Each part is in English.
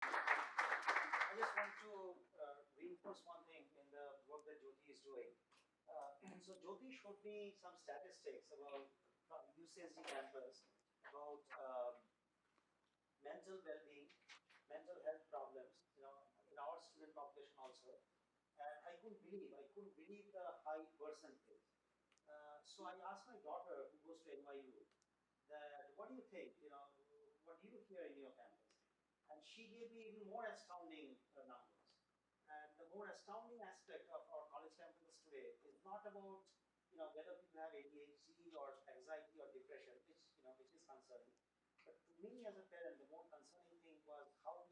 I just want to reinforce one thing in the work that Jyoti is doing. So Jyoti showed me some statistics about UCSD campus, about mental well-being, mental health problems, in our student population also. And I couldn't believe the high percentage. So I asked my daughter, who goes to NYU, that what do you think? What do you hear in your campus? And she gave me even more astounding numbers. And the more astounding aspect of our college campus today is not about whether people have ADHD or anxiety or depression, which is concerning. But to me as a parent, the more concerning thing was how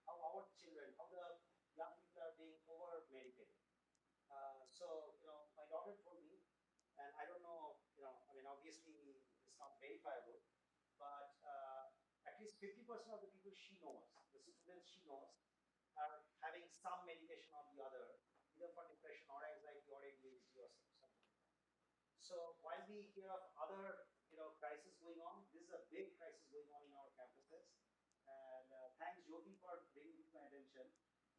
our children, how the young people are being over medicated. So my daughter told me, and I don't know, obviously it's not verifiable, but at least 50% of the people she knows, the students she knows, are having some medication or the other, either for depression or anxiety or ADHD or something like that. So while we hear of other, crises going on, this is a big crisis going on in our campuses. And thanks, Jyoti, for bringing it to my attention.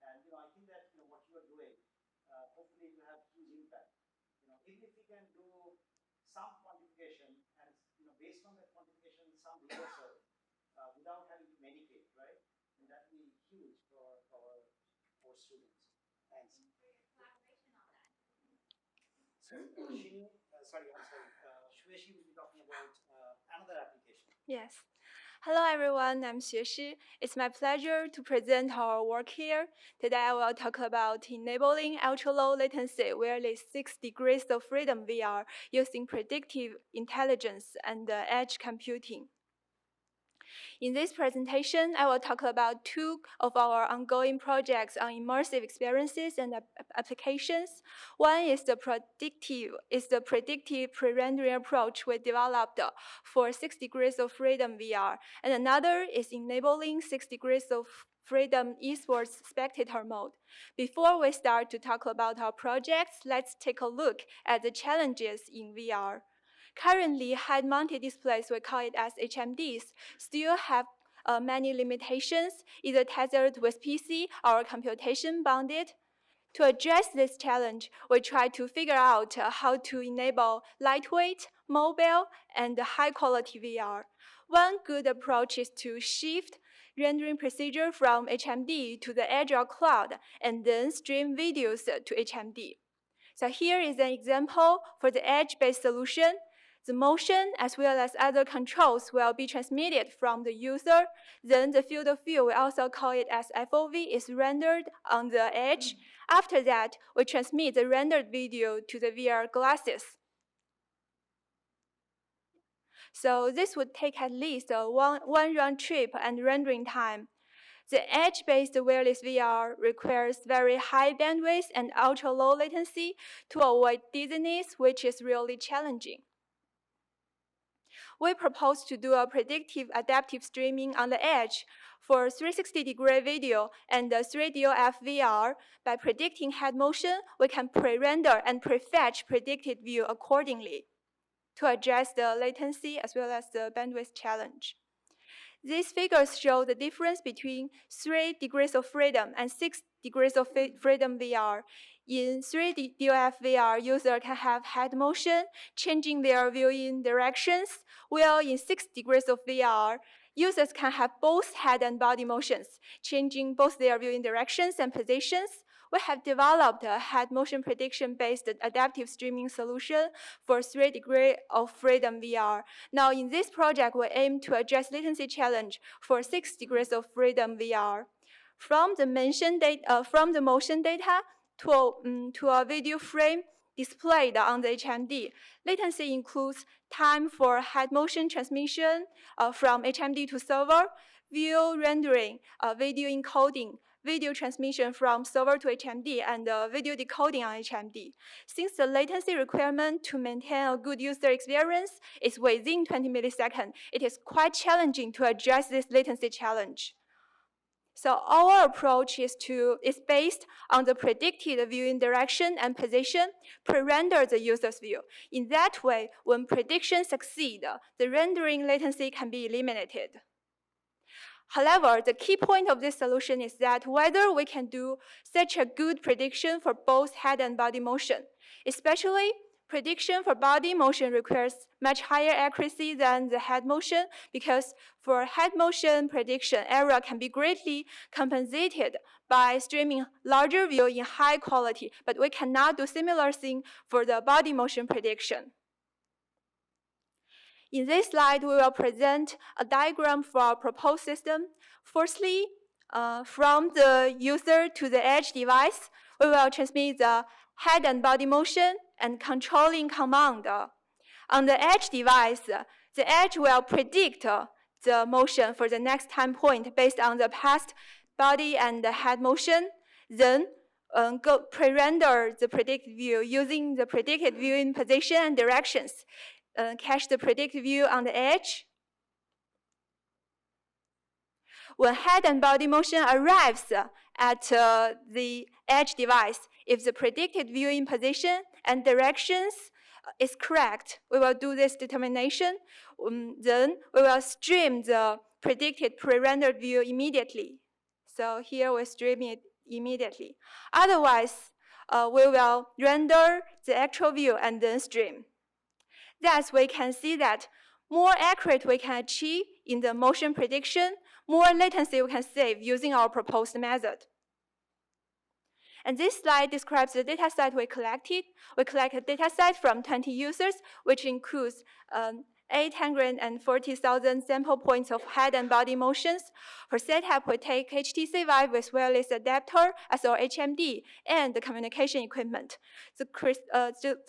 And I think that what you are doing, hopefully, it will have huge impact. Even if we can do some quantification, and based on that quantification, some reversal, without having to medicate, right? And that will be huge for students. Thanks. So, Xueshi will be talking about another application. Yes. Hello everyone, I'm Xueshi. It's my pleasure to present our work here. Today I will talk about enabling ultra-low latency wireless 6 degrees of freedom VR using predictive intelligence and edge computing. In this presentation, I will talk about two of our ongoing projects on immersive experiences and applications. One is the predictive pre-rendering approach we developed for 6 degrees of freedom VR, and another is enabling 6 degrees of freedom esports spectator mode. Before we start to talk about our projects, let's take a look at the challenges in VR. Currently, head-mounted displays, we call it as HMDs, still have many limitations, either tethered with PC or computation bounded. To address this challenge, we try to figure out how to enable lightweight, mobile, and high-quality VR. One good approach is to shift rendering procedure from HMD to the Azure cloud and then stream videos to HMD. So here is an example for the edge-based solution. The motion as well as other controls will be transmitted from the user. Then the field of view, we also call it as FOV, is rendered on the edge. After that, we transmit the rendered video to the VR glasses. So this would take at least one round trip and rendering time. The edge-based wireless VR requires very high bandwidth and ultra-low latency to avoid dizziness, which is really challenging. We propose to do a predictive adaptive streaming on the edge for 360-degree video and 3DOF VR. By predicting head motion, we can pre-render and prefetch predicted view accordingly to address the latency as well as the bandwidth challenge. These figures show the difference between 3 degrees of freedom and 6 degrees of freedom VR. In 3DOF VR, user can have head motion, changing their viewing directions, while in 6 degrees of VR, users can have both head and body motions, changing both their viewing directions and positions. We have developed a head motion prediction-based adaptive streaming solution for 3 degrees of freedom VR. Now, in this project, we aim to address latency challenge for 6 degrees of freedom VR. From the motion data to a video frame displayed on the HMD, latency includes time for head motion transmission from HMD to server, view rendering, video encoding, video transmission from server to HMD, and video decoding on HMD. Since the latency requirement to maintain a good user experience is within 20 milliseconds, it is quite challenging to address this latency challenge. So our approach is based on the predicted viewing direction and position, pre-render the user's view. In that way, when predictions succeed, the rendering latency can be eliminated. However, the key point of this solution is that whether we can do such a good prediction for both head and body motion, especially prediction for body motion requires much higher accuracy than the head motion, because for head motion prediction, error can be greatly compensated by streaming larger view in high quality, but we cannot do similar thing for the body motion prediction. In this slide, we will present a diagram for our proposed system. Firstly, from the user to the edge device, we will transmit the head and body motion and controlling command. On the edge device, the edge will predict the motion for the next time point based on the past body and the head motion, then pre-render the predicted view using the predicted viewing position and directions. Cache the predicted view on the edge. When head and body motion arrives at the edge device, if the predicted viewing position and directions is correct, we will do this determination. Then we will stream the predicted pre-rendered view immediately. So here we stream it immediately. Otherwise, we will render the actual view and then stream. Thus, we can see that more accurate we can achieve in the motion prediction, more latency we can save using our proposed method. And this slide describes the data set we collected. We collected data set from 20 users, which includes 840,000 sample points of head and body motions. For setup, we take HTC Vive with wireless adapter as our HMD and the communication equipment. The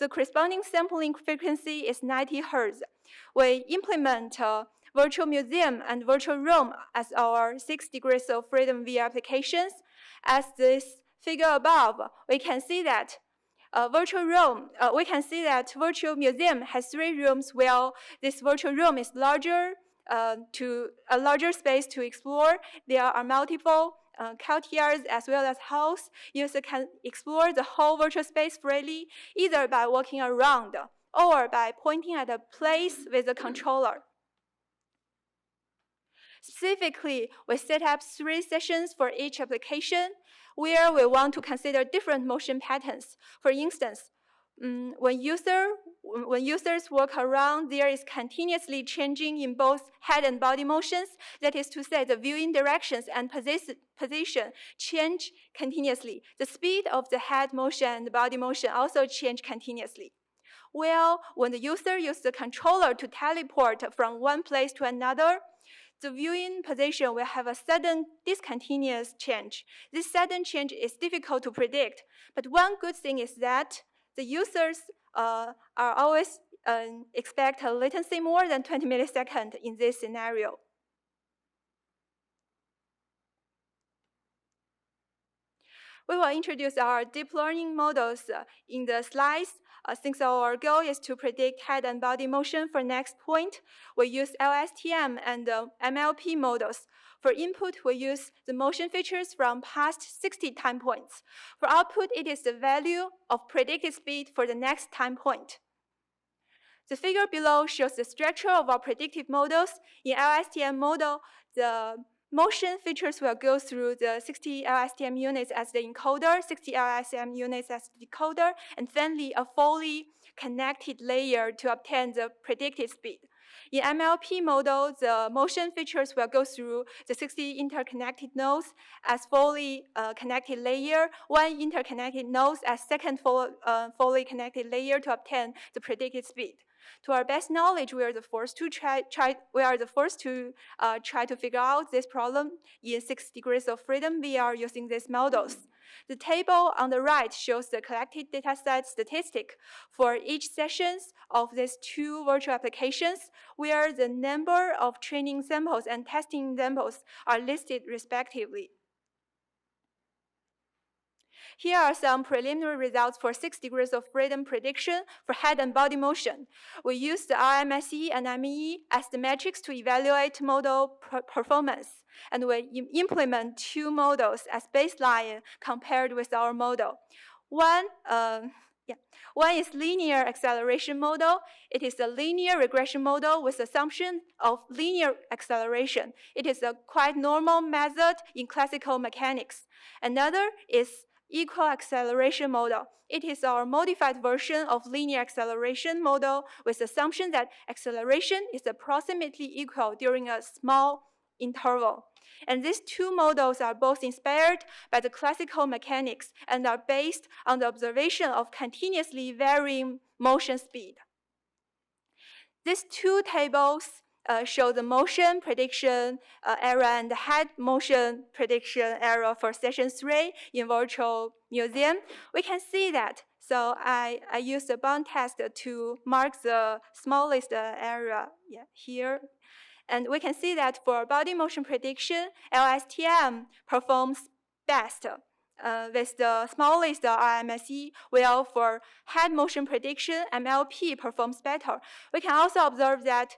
corresponding sampling frequency is 90 Hz. We implement virtual museum and virtual room as our 6 degrees of freedom VR applications. As this figure above, we can see that virtual museum has 3 rooms, where this virtual room is larger, to a larger space to explore. There are multiple courtyards as well as halls. User can explore the whole virtual space freely, either by walking around or by pointing at a place with a controller. Specifically, we set up 3 sessions for each application, where we want to consider different motion patterns. For instance, when users walk around, there is continuously changing in both head and body motions. That is to say, the viewing directions and position change continuously. The speed of the head motion and body motion also change continuously. Well, when the user uses the controller to teleport from one place to another, the viewing position will have a sudden discontinuous change. This sudden change is difficult to predict, but one good thing is that the users are always expect a latency more than 20 milliseconds in this scenario. We will introduce our deep learning models in the slides. Since our goal is to predict head and body motion for next point, we use LSTM and MLP models. For input, we use the motion features from past 60 time points. For output, it is the value of predicted speed for the next time point. The figure below shows the structure of our predictive models. In LSTM model, the motion features will go through the 60 LSTM units as the encoder, 60 LSTM units as the decoder, and finally a fully connected layer to obtain the predicted speed. In MLP model, the motion features will go through the 60 interconnected nodes as fully connected layer, one interconnected node as second fully connected layer to obtain the predicted speed. To our best knowledge, we are the first to try to figure out this problem in 6 degrees of freedom VR using these models. The table on the right shows the collected dataset statistic for each sessions of these 2 virtual applications, where the number of training samples and testing samples are listed respectively. Here are some preliminary results for 6 degrees of freedom prediction for head and body motion. We use the RMSE and MEE as the metrics to evaluate model performance, and we implement 2 models as baseline compared with our model. One One is linear acceleration model. It is a linear regression model with assumption of linear acceleration. It is a quite normal method in classical mechanics. Another is equal acceleration model. It is our modified version of linear acceleration model with assumption that acceleration is approximately equal during a small interval. And these two models are both inspired by the classical mechanics and are based on the observation of continuously varying motion speed. These two tables show the motion prediction error and the head motion prediction error for session 3 in virtual museum. We can see that. So I used a bound test to mark the smallest area here. And we can see that for body motion prediction, LSTM performs best with the smallest RMSE, while for head motion prediction, MLP performs better. We can also observe that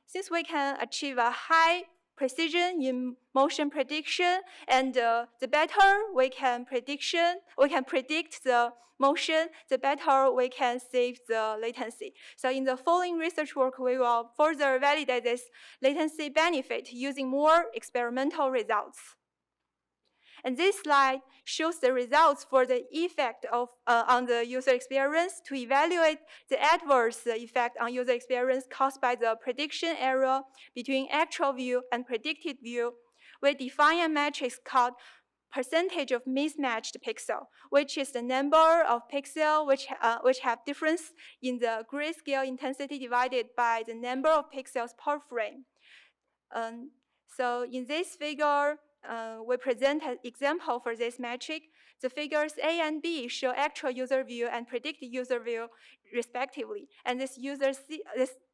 since we can achieve a high precision in motion prediction, and the better we can predict the motion, the better we can save the latency. So in the following research work, we will further validate this latency benefit using more experimental results. And this slide shows the results for the effect of on the user experience to evaluate the adverse effect on user experience caused by the prediction error between actual view and predicted view. We define a matrix called percentage of mismatched pixel, which is the number of pixels which have difference in the grayscale intensity divided by the number of pixels per frame. So in this figure, we present an example for this metric. The figures A and B show actual user view and predicted user view respectively. And this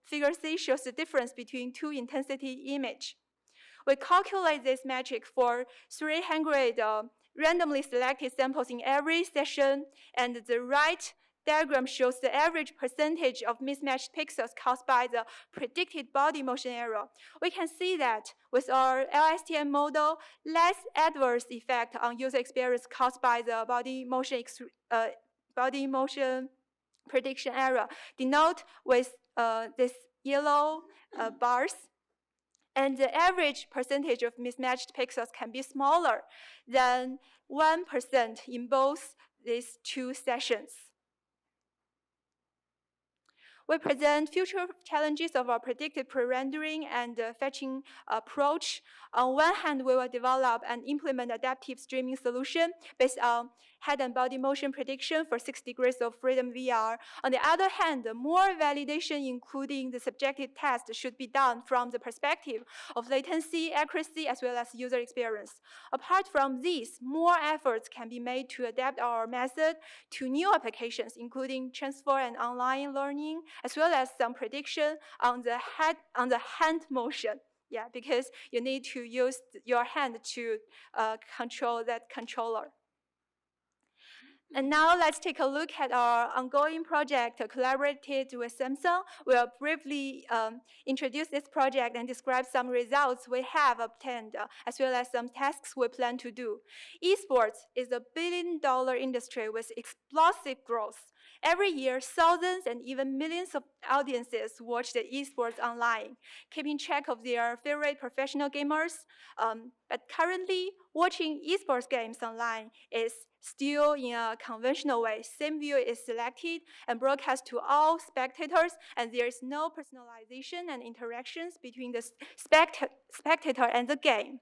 figure C shows the difference between two intensity image. We calculate this metric for 300 randomly selected samples in every session, and the right diagram shows the average percentage of mismatched pixels caused by the predicted body motion error. We can see that with our LSTM model, less adverse effect on user experience caused by the body motion prediction error, denote with this yellow bars. And the average percentage of mismatched pixels can be smaller than 1% in both these two sessions. We present future challenges of our predictive pre-rendering and fetching approach. On one hand, we will develop and implement adaptive streaming solution based on head and body motion prediction for 6 degrees of freedom VR. On the other hand, more validation, including the subjective test, should be done from the perspective of latency, accuracy, as well as user experience. Apart from these, more efforts can be made to adapt our method to new applications, including transfer and online learning, as well as some prediction on the hand motion. Yeah, because you need to use your hand to control that controller. And now let's take a look at our ongoing project collaborated with Samsung. We'll briefly introduce this project and describe some results we have obtained, as well as some tasks we plan to do. Esports is a billion-dollar industry with explosive growth. Every year, thousands and even millions of audiences watch the esports online, keeping track of their favorite professional gamers. But currently, watching esports games online is still in a conventional way. Same view is selected and broadcast to all spectators, and there is no personalization and interactions between the spectator and the game.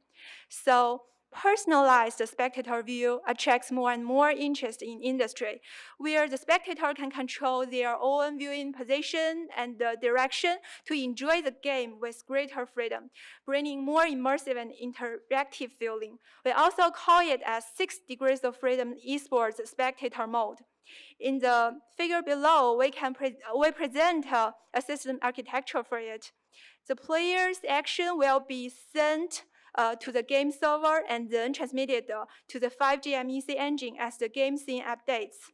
So personalized spectator view attracts more and more interest in industry, where the spectator can control their own viewing position and direction to enjoy the game with greater freedom, bringing more immersive and interactive feeling. We also call it as 6 degrees of freedom esports spectator mode. In the figure below, we present a system architecture for it. The player's action will be sent to the game server and then transmitted to the 5G MEC engine as the game scene updates.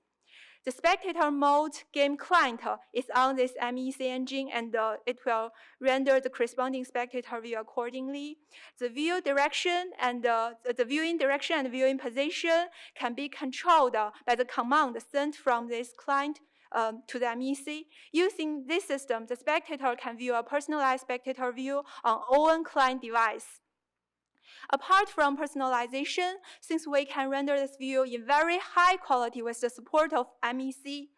The spectator mode game client is on this MEC engine, and it will render the corresponding spectator view accordingly. The view direction and the viewing direction and viewing position can be controlled by the command sent from this client to the MEC. Using this system, the spectator can view a personalized spectator view on own client device. Apart from personalization, since we can render this view in very high quality with the support of MEC,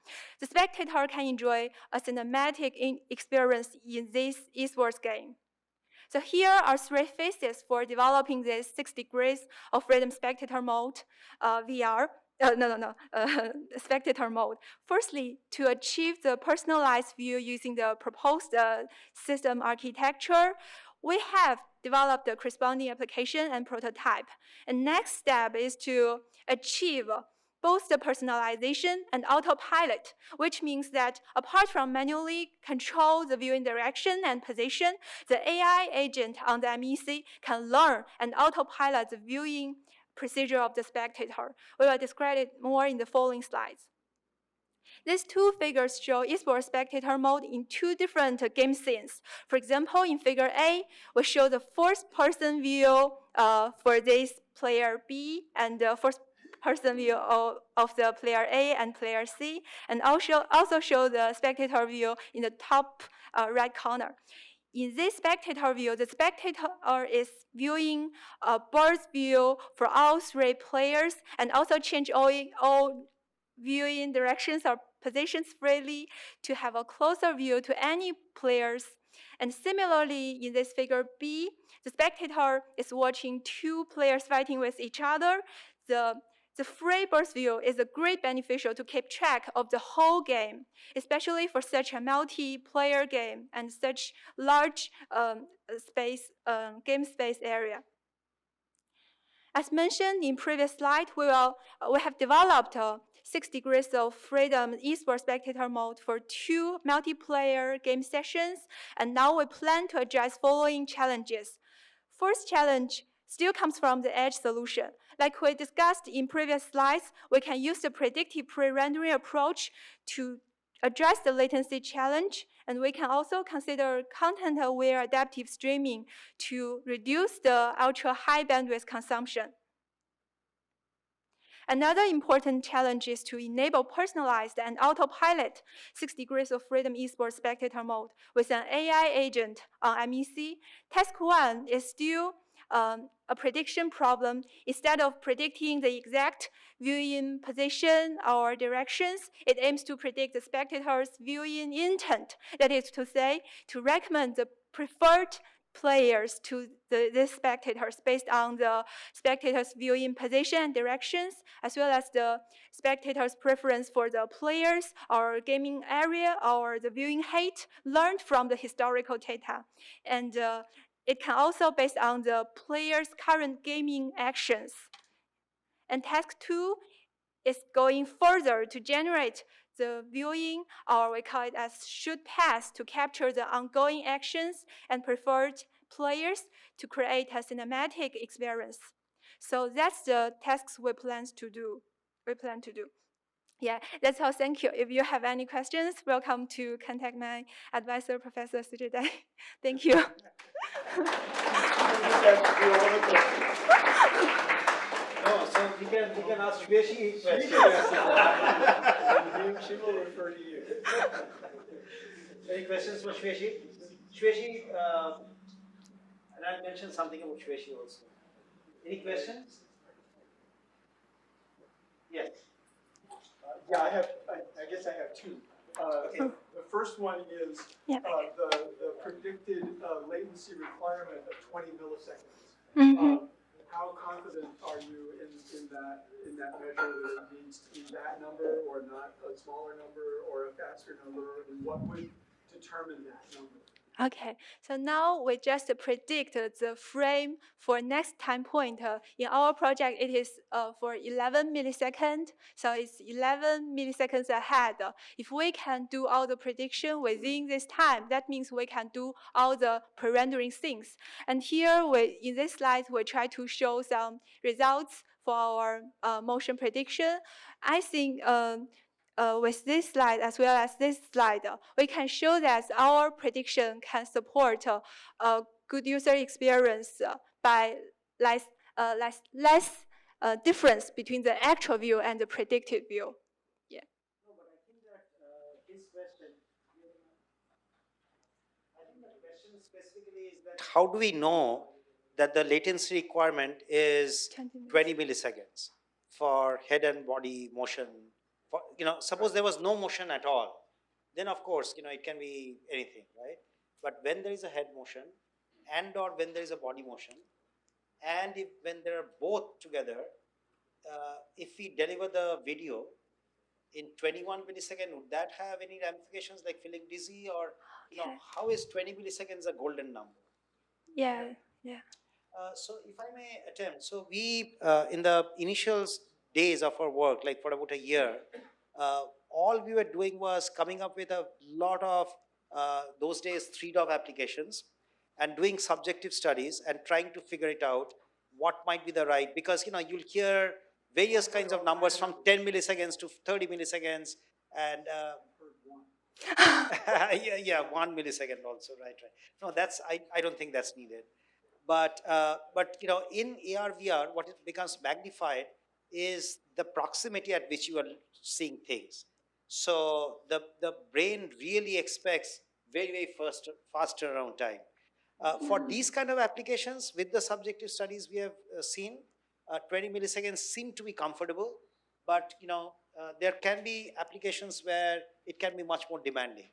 the spectator can enjoy a cinematic experience in this esports game. So here are 3 phases for developing this 6 degrees of freedom spectator mode VR. Spectator mode. Firstly, to achieve the personalized view using the proposed system architecture, we have developed the corresponding application and prototype. And next step is to achieve both the personalization and autopilot, which means that apart from manually control the viewing direction and position, the AI agent on the MEC can learn and autopilot the viewing procedure of the spectator. We will describe it more in the following slides. These 2 figures show esports spectator mode in 2 different game scenes. For example, in figure A, we show the first-person view for this player B and the first-person view of the player A and player C, and also show the spectator view in the top right corner. In this spectator view, the spectator is viewing a bird's view for all 3 players and also change all viewing directions or positions freely to have a closer view to any players. And similarly, in this figure B, the spectator is watching 2 players fighting with each other. The free burst view is a great beneficial to keep track of the whole game, especially for such a multiplayer game and such large game space area. As mentioned in previous slide, we have developed 6 degrees of freedom esports spectator mode for 2 multiplayer game sessions, and now we plan to address following challenges. First challenge still comes from the edge solution. Like we discussed in previous slides, we can use the predictive pre-rendering approach to address the latency challenge, and we can also consider content-aware adaptive streaming to reduce the ultra-high bandwidth consumption. Another important challenge is to enable personalized and autopilot 6 degrees of freedom esports spectator mode with an AI agent on MEC. Task 1 is still a prediction problem. Instead of predicting the exact viewing position or directions, it aims to predict the spectator's viewing intent. That is to say, to recommend the preferred players to the spectators based on the spectator's viewing position and directions, as well as the spectator's preference for the players or gaming area or the viewing height learned from the historical data. And it can also based on the player's current gaming actions. And task 2 is going further to generate the viewing, or we call it as shoot path, to capture the ongoing actions and preferred players to create a cinematic experience. So that's the tasks we plan to do. Yeah, that's all. Thank you. If you have any questions, welcome to contact my advisor, Professor Xueshi Hou. Thank you. No, so we can ask Xueshi questions. She will refer to you. Any questions for Xueshi? Xueshi, and I'll mention something about Xueshi also. Any questions? Yes. Yeah, I guess I have 2. Okay. The first one is the predicted latency requirement of 20 milliseconds. Mm-hmm. How confident are you in that measure that it needs to be that number or not a smaller number or a faster number, and what would determine that number? Okay, so now we just predict the frame for next time point. In our project, it is for 11 milliseconds, so it's 11 milliseconds ahead. If we can do all the prediction within this time, that means we can do all the pre-rendering things. And here, in this slide, we try to show some results for our motion prediction. I think with this slide as well as this slide, we can show that our prediction can support a good user experience by less difference between the actual view and the predicted view. Yeah. No, but I think that his question, I think the question specifically is that how do we know that the latency requirement is 20 milliseconds for head and body motion? For, suppose there was no motion at all, then of course, it can be anything, right? But when there is a head motion and or when there is a body motion, and when they are both together, if we deliver the video in 21 milliseconds, would that have any ramifications like feeling dizzy, or how is 20 milliseconds a golden number? Yeah, yeah. So if I may attempt, so we in the initial days of our work, like for about a year, all we were doing was coming up with a lot of those days 3DOF applications and doing subjective studies and trying to figure it out what might be the right, because you'll hear various kinds of numbers from 10 milliseconds to 30 milliseconds, and yeah, 1 millisecond also, right. No, that's I don't think that's needed. But in AR VR, what it becomes magnified is the proximity at which you are seeing things. So the brain really expects very very fast turnaround time. For these kind of applications, with the subjective studies we have seen, 20 milliseconds seem to be comfortable, but there can be applications where it can be much more demanding,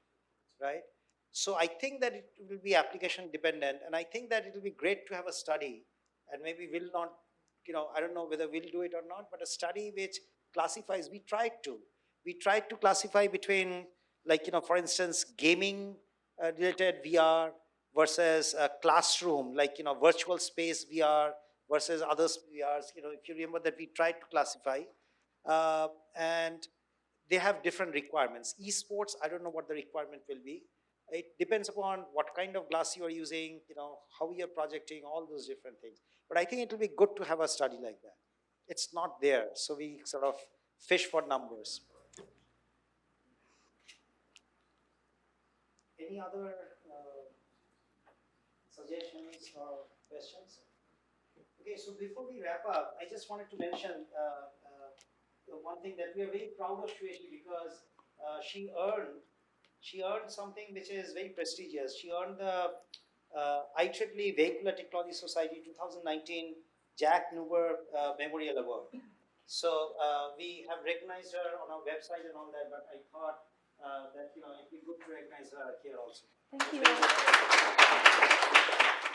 right? So I think that it will be application dependent, and I think that it will be great to have a study, and maybe we'll not, I don't know whether we'll do it or not, but a study which classifies. We tried to classify between, like, for instance, gaming related VR versus classroom, like, virtual space VR versus other VRs. If you remember that we tried to classify, and they have different requirements. Esports, I don't know what the requirement will be. It depends upon what kind of glass you are using, how you're projecting, all those different things. But I think it will be good to have a study like that. It's not there, so we sort of fish for numbers. Any other suggestions or questions? Okay, so before we wrap up, I just wanted to mention one thing, that we are very proud of Xueshi, because she earned something which is very prestigious. She earned the IEEE Vehicular Technology Society 2019 Jack Nuber Memorial Award. So we have recognized her on our website and all that, but I thought that it'd be good to recognize her here also. Thank you.